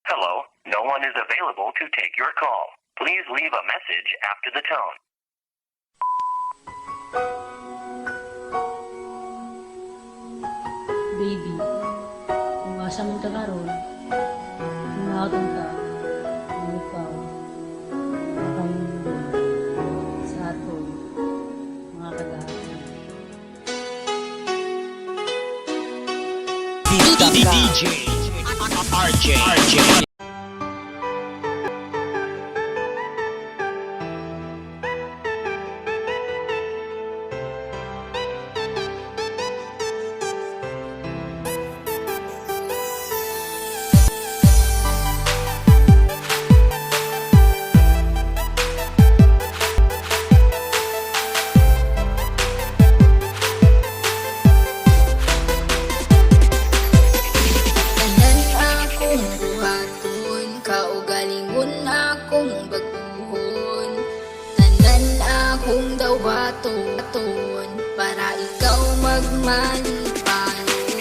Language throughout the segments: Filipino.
Hello, no one is available to take your call. Please leave a message after the tone. Baby, kung asa man ka karon, kung naatong ka, kung ikaw, makamundo sa aton, mga kagahapon. DJ RJ. Kung daw baton para ikaw magmalipayon.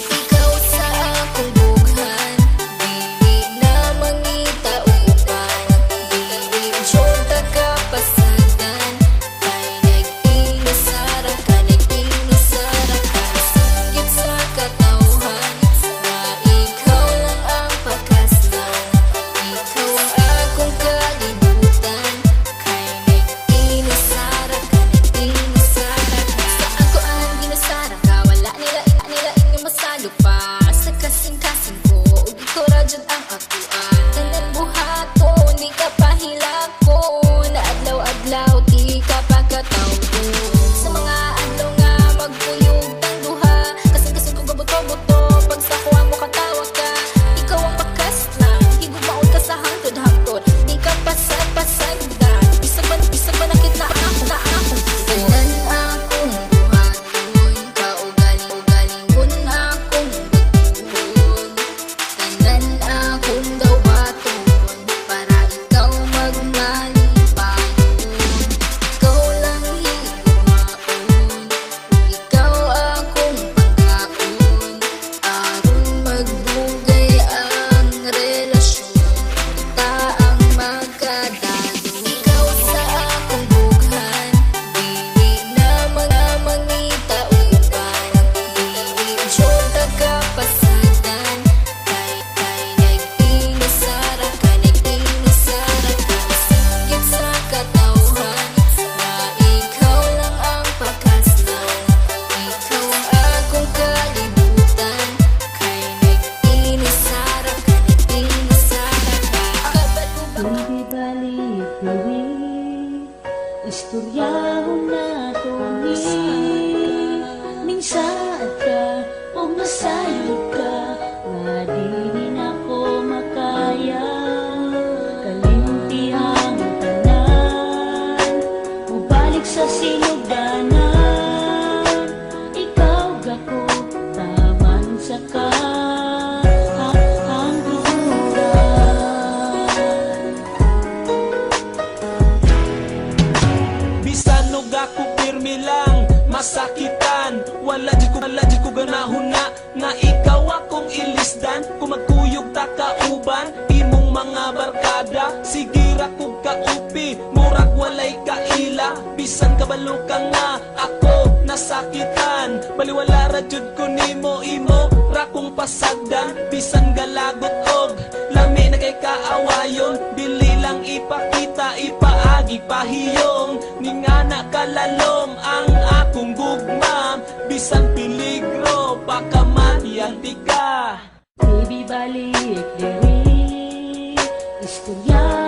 Ikaw sa akong bughan, dili na mangita uban, dili tiyota kapasagan, kay nag-inasara ka, nag-inasara ka, singgit sa katawhan, na ikaw lang ang pakaslan, ikaw ang akong kalibutan. Sa kasing-kasing ko, ito radyod ang akuan. Tanan buhaton, di ka pahilakon. Adlaw-adlaw, di ka pagkatawgon. Sa mga adlaw nga magpuyog tang duha, kasing-kasing ko gabuto-buto, pag sa kuha mo katawa ka. Ikaw ang bakas lang, higumaon ka sa hangtod-hangtod, di ka pasag-pasagdan. Isa ba nakit na ako, na ako. Tanan akong buhaton, kaugaling-galingon akong kung daw baton para ikaw magmalipayon. Ikaw lang higumaon, ikaw akong pangkaon, aron magbugay ang relasyon, ta ang magkadalo. Ikaw sa akong bughan, dili na mangita uban, dili tiyota kapasagan, nag-inasara ka, singgit sa katawhan, na ikaw lang ang pakaslan, ikaw ang akong kalibutan, kay nag-inasara ka, Hindi balik diri, istoryahon na to ni. Minsan ka o masayod ka, nga di na ko makaya. Kalintihang tanan, mubalik sa sinuganan. Ikaw gako, taman sa ka. Bisan og ako pirmi lang masakitan, wala di ko ganahon nga ikaw akong ilisdan. Kung magkuyog ta kauban imong mga barkada, sige ra kog kaupi, murag walay kaila. Bisan kabalo ka nga ako nasakitan, baliwala ra jud ko nimo, imo ra kong pasagdan. Bisan galagot og lami na kay kaawayon, dili lang ipakita, ipaagi pahiyong, ningana kalalom ang akong gugmam. Bisan peligro pakamatyan tika. Baby, balik diri, istorya